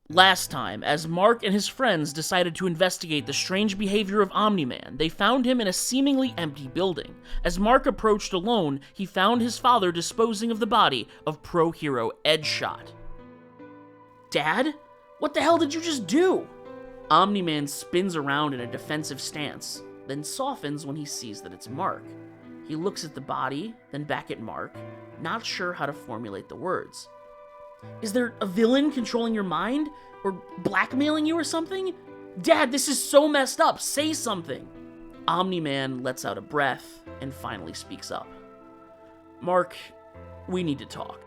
Last time, as Mark and his friends decided to investigate the strange behavior of Omni-Man, they found him in a seemingly empty building. As Mark approached alone, he found his father disposing of the body of pro-hero Edgeshot. "Dad? What the hell did you just do?" Omni-Man spins around in a defensive stance, then softens when he sees that it's Mark. He looks at the body, then back at Mark, not sure how to formulate the words. "Is there a villain controlling your mind? Or blackmailing you or something? Dad, this is so messed up. Say something." Omni-Man lets out a breath and finally speaks up. "Mark, we need to talk."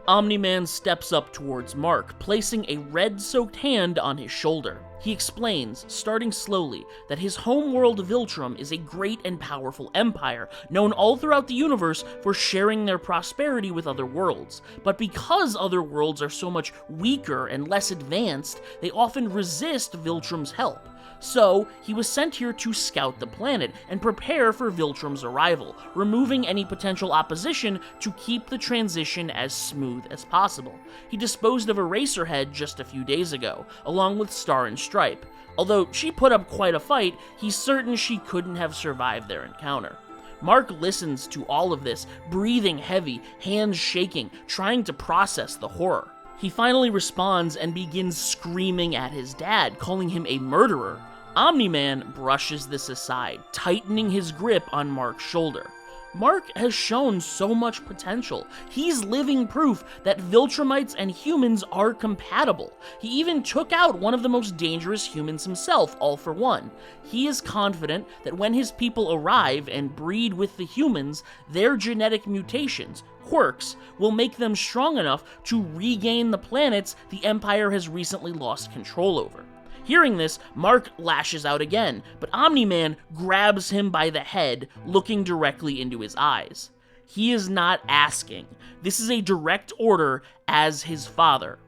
Omni-Man steps up towards Mark, placing a red-soaked hand on his shoulder. He explains, starting slowly, that his homeworld Viltrum is a great and powerful empire, known all throughout the universe for sharing their prosperity with other worlds. But because other worlds are so much weaker and less advanced, they often resist Viltrum's help. So, he was sent here to scout the planet and prepare for Viltrum's arrival, removing any potential opposition to keep the transition as smooth as possible. He disposed of Eraserhead just a few days ago, along with Star and Stripe. Although she put up quite a fight, he's certain she couldn't have survived their encounter. Mark listens to all of this, breathing heavy, hands shaking, trying to process the horror. He finally responds and begins screaming at his dad, calling him a murderer. Omni-Man brushes this aside, tightening his grip on Mark's shoulder. Mark has shown so much potential. He's living proof that Viltrumites and humans are compatible. He even took out one of the most dangerous humans himself, All for One. He is confident that when his people arrive and breed with the humans, their genetic mutations, quirks, will make them strong enough to regain the planets the Empire has recently lost control over. Hearing this, Mark lashes out again, but Omni-Man grabs him by the head, looking directly into his eyes. He is not asking. This is a direct order as his father.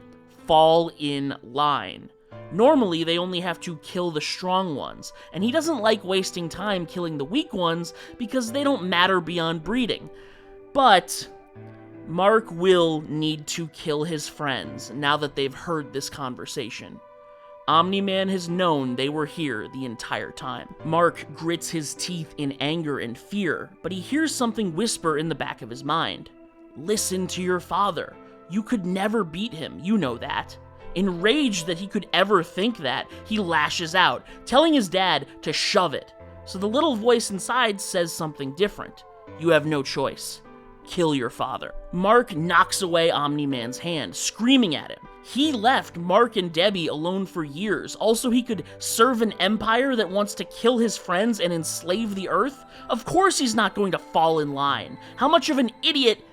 Fall in line. Normally, they only have to kill the strong ones, and he doesn't like wasting time killing the weak ones because they don't matter beyond breeding. But Mark will need to kill his friends now that they've heard this conversation. Omni-Man has known they were here the entire time. Mark grits his teeth in anger and fear, but he hears something whisper in the back of his mind. "Listen to your father. You could never beat him, you know that." Enraged that he could ever think that, he lashes out, telling his dad to shove it. So the little voice inside says something different. "You have no choice. Kill your father." Mark knocks away Omni-Man's hand, screaming at him. He left Mark and Debbie alone for years. Also, he could serve an empire that wants to kill his friends and enslave the Earth? Of course he's not going to fall in line. How much of an idiot?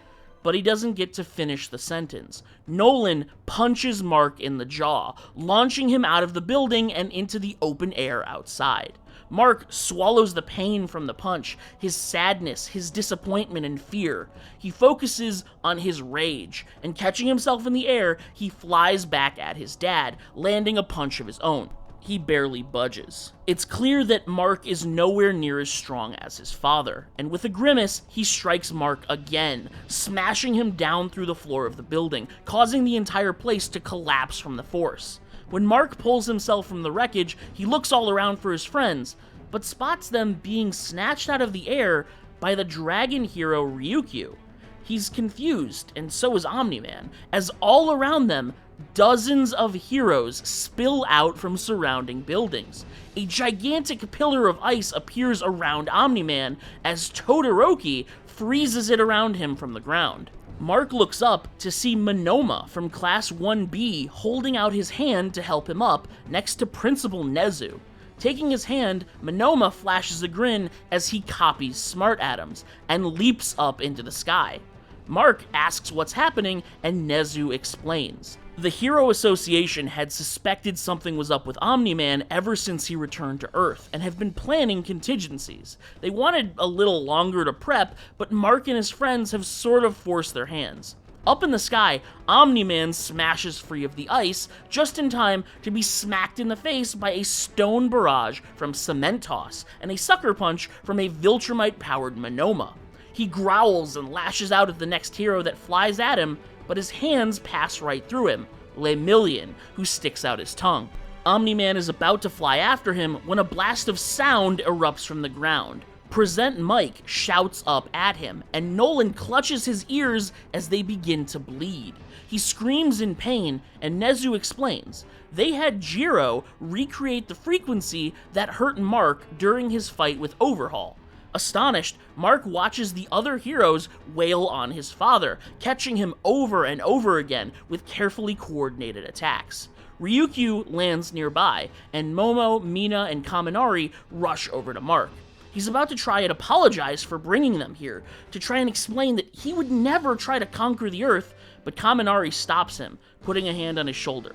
But he doesn't get to finish the sentence. Nolan punches Mark in the jaw, launching him out of the building and into the open air outside. Mark swallows the pain from the punch, his sadness, his disappointment, and fear. He focuses on his rage, and catching himself in the air, he flies back at his dad, landing a punch of his own. He barely budges. It's clear that Mark is nowhere near as strong as his father, and with a grimace, he strikes Mark again, smashing him down through the floor of the building, causing the entire place to collapse from the force. When Mark pulls himself from the wreckage, he looks all around for his friends, but spots them being snatched out of the air by the dragon hero Ryukyu. He's confused, and so is Omni-Man, as all around them, dozens of heroes spill out from surrounding buildings. A gigantic pillar of ice appears around Omni-Man as Todoroki freezes it around him from the ground. Mark looks up to see Monoma from Class 1B holding out his hand to help him up next to Principal Nezu. Taking his hand, Monoma flashes a grin as he copies Smart Atoms and leaps up into the sky. Mark asks what's happening, and Nezu explains. The Hero Association had suspected something was up with Omni-Man ever since he returned to Earth, and have been planning contingencies. They wanted a little longer to prep, but Mark and his friends have sort of forced their hands. Up in the sky, Omni-Man smashes free of the ice, just in time to be smacked in the face by a stone barrage from Cement Toss, and a sucker punch from a Viltrumite-powered Monoma. He growls and lashes out at the next hero that flies at him, but his hands pass right through him, Lemillion, who sticks out his tongue. Omni-Man is about to fly after him when a blast of sound erupts from the ground. Present Mike shouts up at him, and Nolan clutches his ears as they begin to bleed. He screams in pain, and Nezu explains. They had Jiro recreate the frequency that hurt Mark during his fight with Overhaul. Astonished, Mark watches the other heroes wail on his father, catching him over and over again with carefully coordinated attacks. Ryukyu lands nearby, and Momo, Mina, and Kaminari rush over to Mark. He's about to try and apologize for bringing them here, to try and explain that he would never try to conquer the Earth, but Kaminari stops him, putting a hand on his shoulder.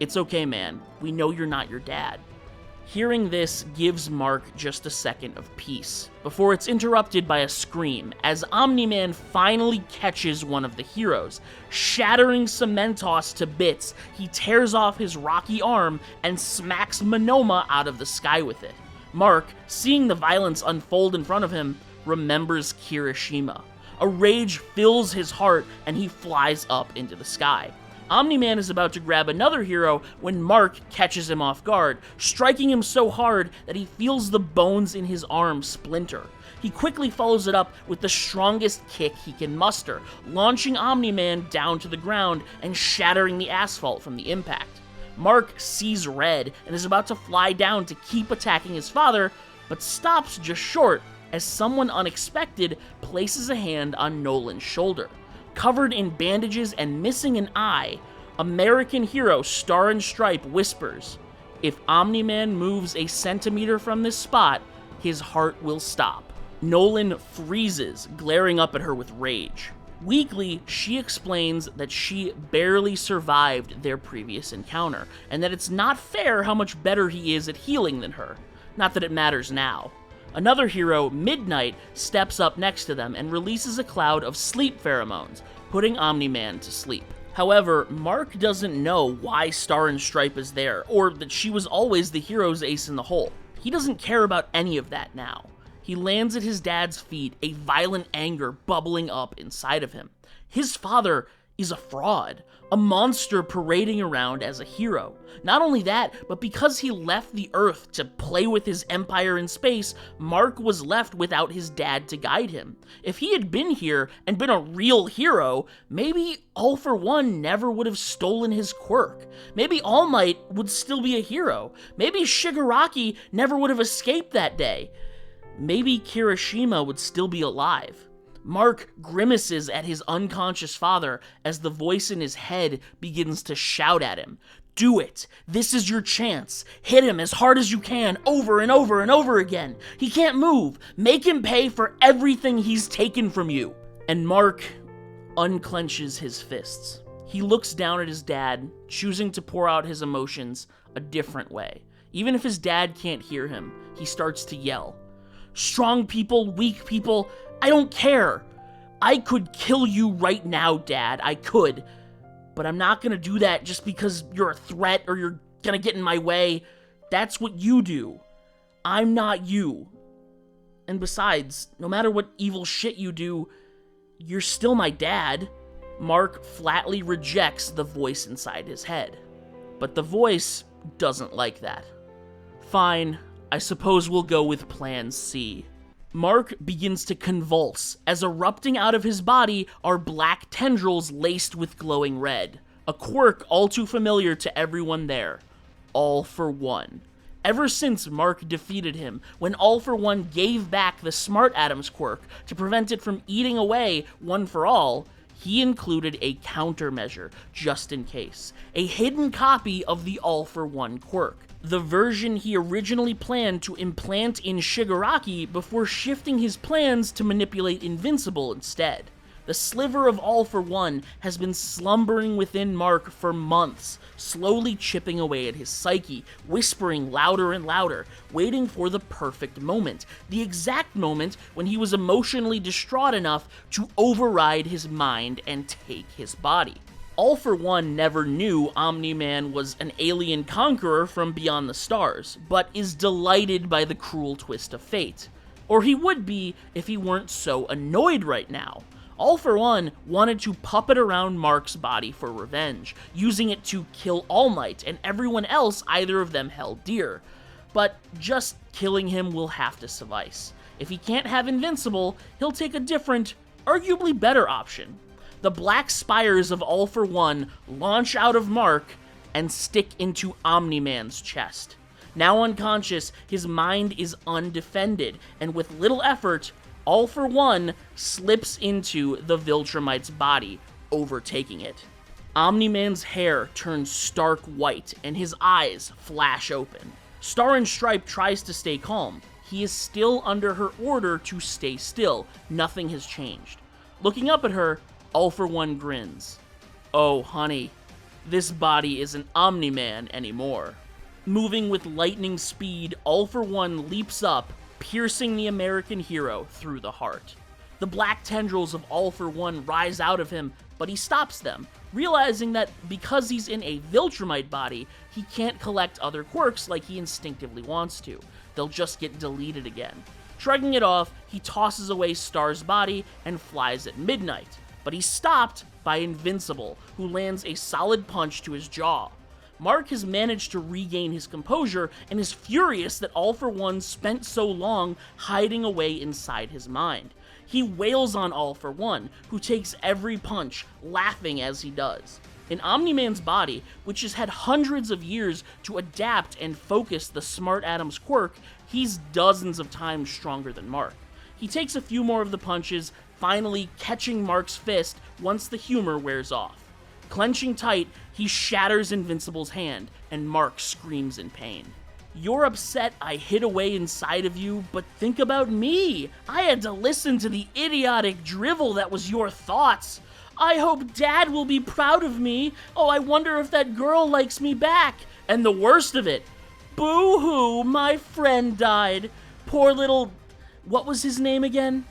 "It's okay, man. We know you're not your dad." Hearing this gives Mark just a second of peace, before it's interrupted by a scream as Omni-Man finally catches one of the heroes. Shattering Cementoss to bits, he tears off his rocky arm and smacks Monoma out of the sky with it. Mark, seeing the violence unfold in front of him, remembers Kirishima. A rage fills his heart and he flies up into the sky. Omni-Man is about to grab another hero when Mark catches him off guard, striking him so hard that he feels the bones in his arm splinter. He quickly follows it up with the strongest kick he can muster, launching Omni-Man down to the ground and shattering the asphalt from the impact. Mark sees red and is about to fly down to keep attacking his father, but stops just short as someone unexpected places a hand on Nolan's shoulder. Covered in bandages and missing an eye, American hero Star and Stripe whispers, "If Omni-Man moves a centimeter from this spot, his heart will stop." Nolan freezes, glaring up at her with rage. Weakly, she explains that she barely survived their previous encounter, and that it's not fair how much better he is at healing than her. Not that it matters now. Another hero, Midnight, steps up next to them and releases a cloud of sleep pheromones, putting Omni-Man to sleep. However, Mark doesn't know why Star and Stripe is there, or that she was always the hero's ace in the hole. He doesn't care about any of that now. He lands at his dad's feet, a violent anger bubbling up inside of him. His father is a fraud, a monster parading around as a hero. Not only that, but because he left the Earth to play with his empire in space, Mark was left without his dad to guide him. If he had been here and been a real hero, maybe All for One never would have stolen his quirk. Maybe All Might would still be a hero. Maybe Shigaraki never would have escaped that day. Maybe Kirishima would still be alive. Mark grimaces at his unconscious father as the voice in his head begins to shout at him. "Do it! This is your chance! Hit him as hard as you can, over and over and over again! He can't move! Make him pay for everything he's taken from you!" And Mark unclenches his fists. He looks down at his dad, choosing to pour out his emotions a different way. Even if his dad can't hear him, he starts to yell. "Strong people, weak people, I don't care. I could kill you right now, Dad. I could. But I'm not gonna do that just because you're a threat or you're gonna get in my way. That's what you do. I'm not you. And besides, no matter what evil shit you do, you're still my dad." Mark flatly rejects the voice inside his head. But the voice doesn't like that. "Fine, I suppose we'll go with Plan C." Mark begins to convulse, as erupting out of his body are black tendrils laced with glowing red. A quirk all too familiar to everyone there. All for One. Ever since Mark defeated him, when All for One gave back the Smart Atoms quirk to prevent it from eating away One for All, he included a countermeasure, just in case. A hidden copy of the All for One quirk. The version he originally planned to implant in Shigaraki before shifting his plans to manipulate Invincible instead. The sliver of All for One has been slumbering within Mark for months, slowly chipping away at his psyche, whispering louder and louder, waiting for the perfect moment, the exact moment when he was emotionally distraught enough to override his mind and take his body. All for One never knew Omni-Man was an alien conqueror from beyond the stars, but is delighted by the cruel twist of fate. Or he would be if he weren't so annoyed right now. All For One wanted to puppet around Mark's body for revenge, using it to kill All Might and everyone else either of them held dear. But just killing him will have to suffice. If he can't have Invincible, he'll take a different, arguably better option. The black spires of All For One launch out of Mark and stick into Omni-Man's chest. Now unconscious, his mind is undefended, and with little effort, All For One slips into the Viltrumite's body, overtaking it. Omni-Man's hair turns stark white, and his eyes flash open. Star and Stripe tries to stay calm. He is still under her order to stay still. Nothing has changed. Looking up at her, All For One grins. Oh, honey, this body isn't Omni-Man anymore. Moving with lightning speed, All For One leaps up, piercing the American hero through the heart. The black tendrils of All For One rise out of him, but he stops them, realizing that because he's in a Viltrumite body, he can't collect other quirks like he instinctively wants to. They'll just get deleted again. Shrugging it off, he tosses away Star's body and flies at midnight, but he's stopped by Invincible, who lands a solid punch to his jaw. Mark has managed to regain his composure and is furious that All For One spent so long hiding away inside his mind. He wails on All For One, who takes every punch, laughing as he does. In Omni-Man's body, which has had hundreds of years to adapt and focus the Smart Adam's quirk, he's dozens of times stronger than Mark. He takes a few more of the punches, finally catching Mark's fist once the humor wears off. Clenching tight, he shatters Invincible's hand, and Mark screams in pain. You're upset I hid away inside of you, but think about me. I had to listen to the idiotic drivel that was your thoughts. I hope Dad will be proud of me. Oh, I wonder if that girl likes me back. And the worst of it, boo-hoo, my friend died. Poor little... what was his name again?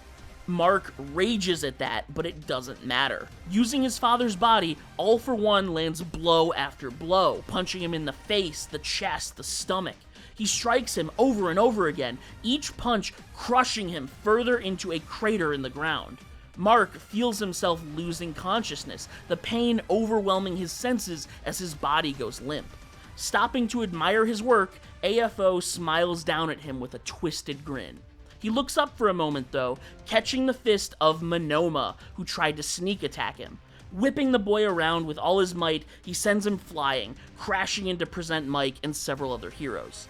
Mark rages at that, but it doesn't matter. Using his father's body, All For One lands blow after blow, punching him in the face, the chest, the stomach. He strikes him over and over again, each punch crushing him further into a crater in the ground. Mark feels himself losing consciousness, the pain overwhelming his senses as his body goes limp. Stopping to admire his work, AFO smiles down at him with a twisted grin. He looks up for a moment, though, catching the fist of Monoma, who tried to sneak attack him. Whipping the boy around with all his might, he sends him flying, crashing into Present Mike and several other heroes.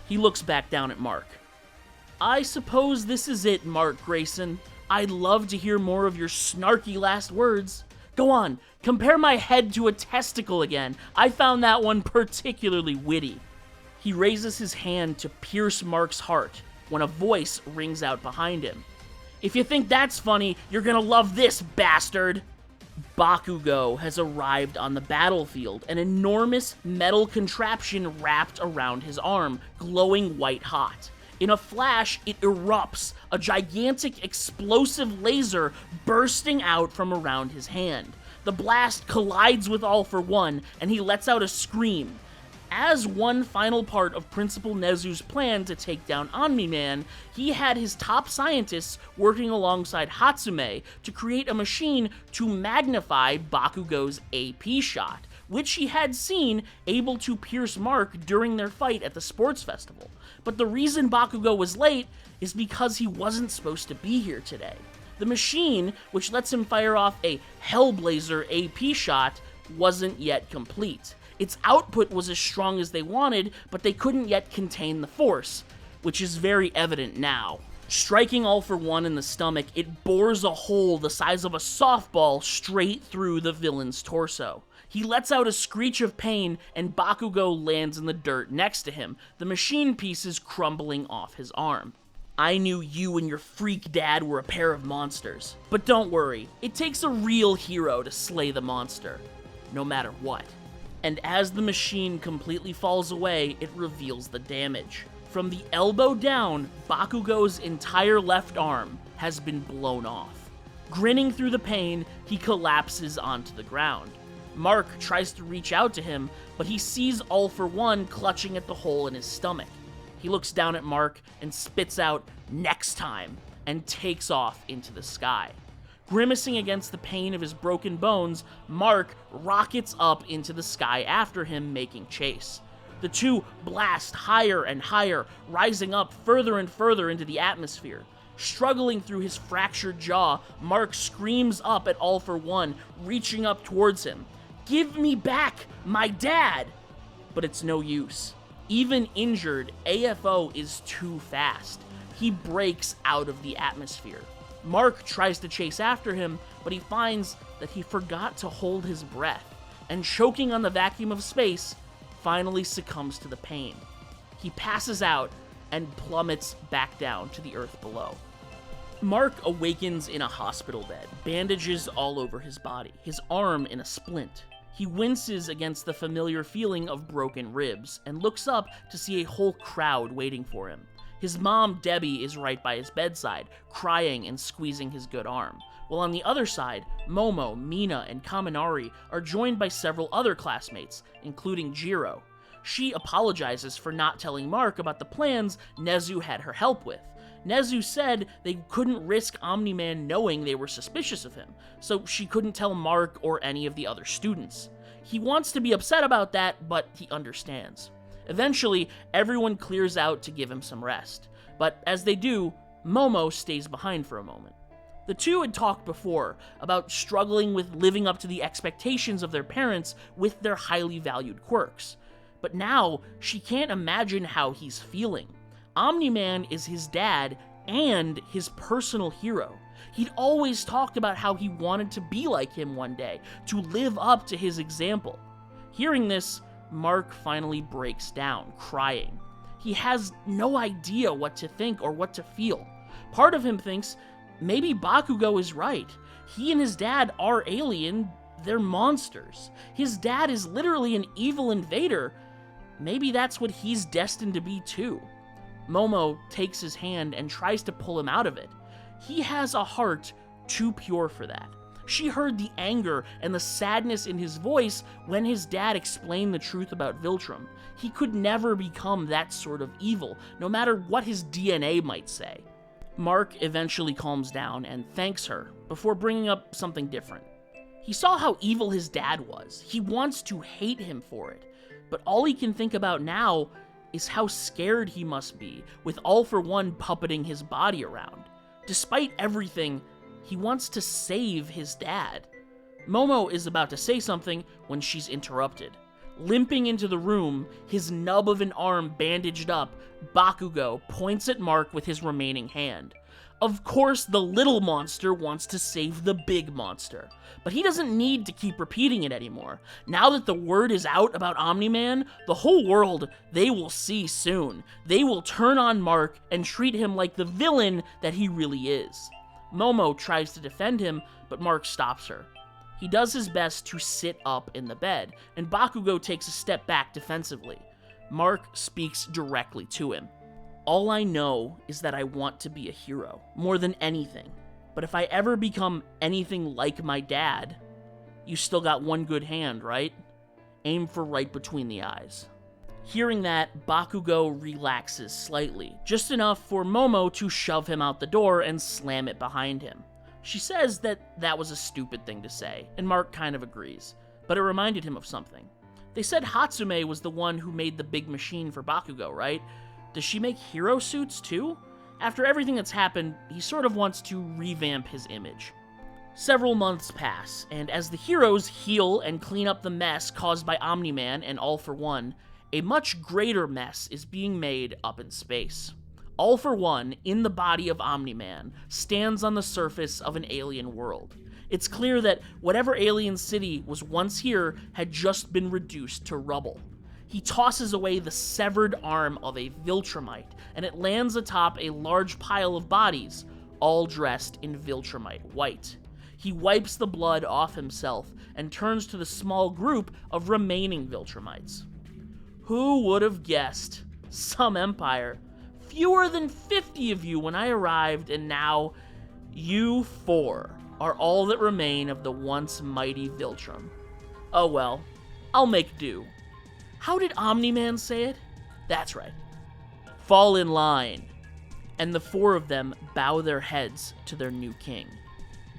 He looks back down at Mark. I suppose this is it, Mark Grayson. I'd love to hear more of your snarky last words. Go on, compare my head to a testicle again. I found that one particularly witty. He raises his hand to pierce Mark's heart when a voice rings out behind him. If you think that's funny, you're gonna love this, bastard! Bakugo has arrived on the battlefield, an enormous metal contraption wrapped around his arm, glowing white hot. In a flash, it erupts, a gigantic explosive laser bursting out from around his hand. The blast collides with All For One, and he lets out a scream. As one final part of Principal Nezu's plan to take down Omni-Man, he had his top scientists working alongside Hatsume to create a machine to magnify Bakugo's AP shot, which he had seen able to pierce Mark during their fight at the sports festival. But the reason Bakugo was late is because he wasn't supposed to be here today. The machine, which lets him fire off a Hellblazer AP shot, wasn't yet complete. Its output was as strong as they wanted, but they couldn't yet contain the force, which is very evident now. Striking All For One in the stomach, it bores a hole the size of a softball straight through the villain's torso. He lets out a screech of pain, and Bakugo lands in the dirt next to him, the machine pieces crumbling off his arm. I knew you and your freak dad were a pair of monsters. But don't worry, it takes a real hero to slay the monster, no matter what. And as the machine completely falls away, it reveals the damage. From the elbow down, Bakugo's entire left arm has been blown off. Grinning through the pain, he collapses onto the ground. Mark tries to reach out to him, but he sees All For One clutching at the hole in his stomach. He looks down at Mark and spits out, "Next time," and takes off into the sky. Grimacing against the pain of his broken bones, Mark rockets up into the sky after him, making chase. The two blast higher and higher, rising up further and further into the atmosphere. Struggling through his fractured jaw, Mark screams up at All for One, reaching up towards him. "Give me back my dad!" But it's no use. Even injured, AFO is too fast. He breaks out of the atmosphere. Mark tries to chase after him, but he finds that he forgot to hold his breath, and choking on the vacuum of space, finally succumbs to the pain. He passes out and plummets back down to the earth below. Mark awakens in a hospital bed, bandages all over his body, his arm in a splint. He winces against the familiar feeling of broken ribs, and looks up to see a whole crowd waiting for him. His mom, Debbie, is right by his bedside, crying and squeezing his good arm, while on the other side, Momo, Mina, and Kaminari are joined by several other classmates, including Jiro. She apologizes for not telling Mark about the plans Nezu had her help with. Nezu said they couldn't risk Omni-Man knowing they were suspicious of him, so she couldn't tell Mark or any of the other students. He wants to be upset about that, but he understands. Eventually, everyone clears out to give him some rest, but as they do, Momo stays behind for a moment. The two had talked before about struggling with living up to the expectations of their parents with their highly valued quirks, but now she can't imagine how he's feeling. Omni-Man is his dad and his personal hero. He'd always talked about how he wanted to be like him one day, to live up to his example. Hearing this, Mark finally breaks down, crying. He has no idea what to think or what to feel. Part of him thinks maybe Bakugo is right. He and his dad are alien, they're monsters. His dad is literally an evil invader. Maybe that's what he's destined to be too. Momo takes his hand and tries to pull him out of it. He has a heart too pure for that. She heard the anger and the sadness in his voice when his dad explained the truth about Viltrum. He could never become that sort of evil, no matter what his DNA might say. Mark eventually calms down and thanks her, before bringing up something different. He saw how evil his dad was. He wants to hate him for it, but all he can think about now is how scared he must be, with All for One puppeting his body around. Despite everything, he wants to save his dad. Momo is about to say something when she's interrupted. Limping into the room, his nub of an arm bandaged up, Bakugo points at Mark with his remaining hand. Of course, the little monster wants to save the big monster, but he doesn't need to keep repeating it anymore. Now that the word is out about Omni-Man, the whole world, they will see soon. They will turn on Mark and treat him like the villain that he really is. Momo tries to defend him, but Mark stops her. He does his best to sit up in the bed, and Bakugo takes a step back defensively. Mark speaks directly to him. "All I know is that I want to be a hero, more than anything. But if I ever become anything like my dad, you still got one good hand, right? Aim for right between the eyes." Hearing that, Bakugo relaxes slightly, just enough for Momo to shove him out the door and slam it behind him. She says that that was a stupid thing to say, and Mark kind of agrees, but it reminded him of something. They said Hatsume was the one who made the big machine for Bakugo, right? Does she make hero suits too? After everything that's happened, he sort of wants to revamp his image. Several months pass, and as the heroes heal and clean up the mess caused by Omni-Man and All for One, a much greater mess is being made up in space. All for One, in the body of Omni-Man, stands on the surface of an alien world. It's clear that whatever alien city was once here had just been reduced to rubble. He tosses away the severed arm of a Viltrumite, and it lands atop a large pile of bodies, all dressed in Viltrumite white. He wipes the blood off himself and turns to the small group of remaining Viltrumites. Who would have guessed? Some empire. Fewer than 50 of you when I arrived, and now you 4 are all that remain of the once mighty Viltrum. Oh well, I'll make do. How did Omni-Man say it? That's right. Fall in line. And the 4 of them bow their heads to their new king.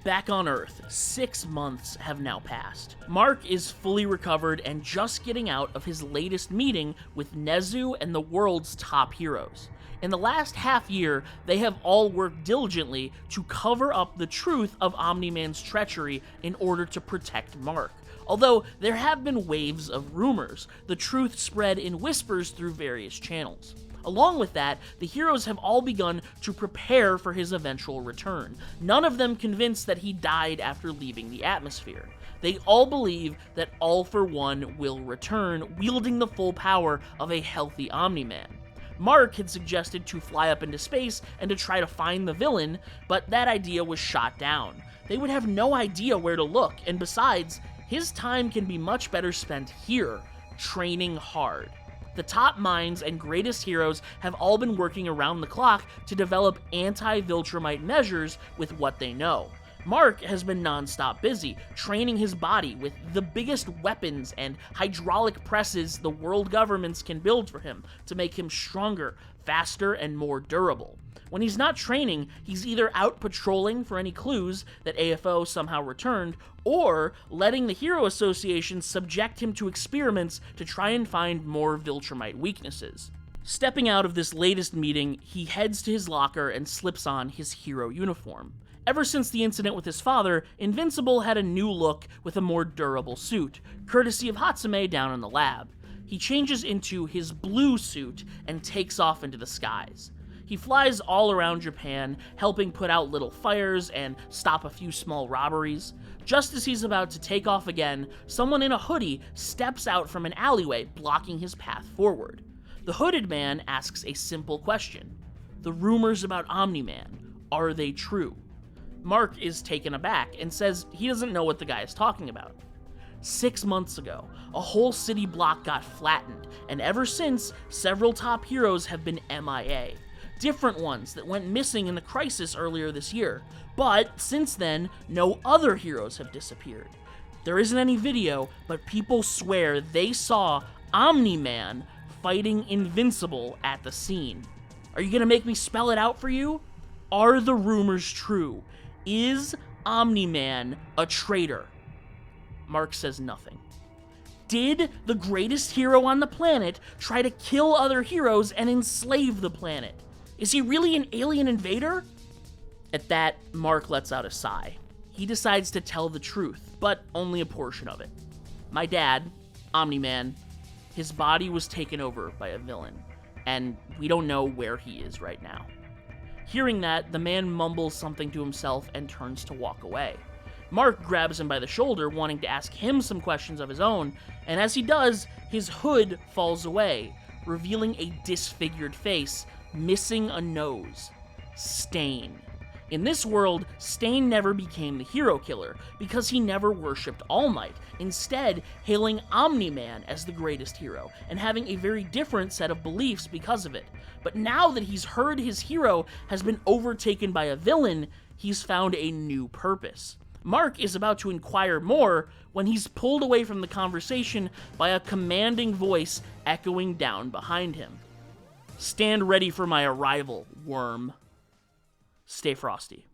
Back on Earth, 6 months have now passed. Mark is fully recovered and just getting out of his latest meeting with Nezu and the world's top heroes. In the last half year, they have all worked diligently to cover up the truth of Omni-Man's treachery in order to protect Mark. Although there have been waves of rumors, the truth spread in whispers through various channels. Along with that, the heroes have all begun to prepare for his eventual return, none of them convinced that he died after leaving the atmosphere. They all believe that All for One will return, wielding the full power of a healthy Omni-Man. Mark had suggested to fly up into space and to try to find the villain, but that idea was shot down. They would have no idea where to look, and besides, his time can be much better spent here, training hard. The top minds and greatest heroes have all been working around the clock to develop anti-Viltrumite measures with what they know. Mark has been non-stop busy, training his body with the biggest weapons and hydraulic presses the world governments can build for him to make him stronger, faster, and more durable. When he's not training, he's either out patrolling for any clues that AFO somehow returned, or letting the Hero Association subject him to experiments to try and find more Viltrumite weaknesses. Stepping out of this latest meeting, he heads to his locker and slips on his hero uniform. Ever since the incident with his father, Invincible had a new look with a more durable suit, courtesy of Hatsume down in the lab. He changes into his blue suit and takes off into the skies. He flies all around Japan, helping put out little fires and stop a few small robberies. Just as he's about to take off again, someone in a hoodie steps out from an alleyway, blocking his path forward. The hooded man asks a simple question. The rumors about Omni-Man, are they true? Mark is taken aback and says he doesn't know what the guy is talking about. 6 months ago, a whole city block got flattened, and ever since, several top heroes have been MIA. Different ones that went missing in the crisis earlier this year, but since then, no other heroes have disappeared. There isn't any video, but people swear they saw Omni-Man fighting Invincible at the scene. Are you gonna make me spell it out for you? Are the rumors true? Is Omni-Man a traitor? Mark says nothing. Did the greatest hero on the planet try to kill other heroes and enslave the planet? Is he really an alien invader? At that, Mark lets out a sigh. He decides to tell the truth, but only a portion of it. My dad, Omni-Man, his body was taken over by a villain, and we don't know where he is right now. Hearing that, the man mumbles something to himself and turns to walk away. Mark grabs him by the shoulder, wanting to ask him some questions of his own, and as he does, his hood falls away, revealing a disfigured face, missing a nose. Stain. In this world, Stain never became the hero killer, because he never worshipped All Might, instead hailing Omni-Man as the greatest hero, and having a very different set of beliefs because of it. But now that he's heard his hero has been overtaken by a villain, he's found a new purpose. Mark is about to inquire more when he's pulled away from the conversation by a commanding voice echoing down behind him. Stand ready for my arrival, worm. Stay frosty.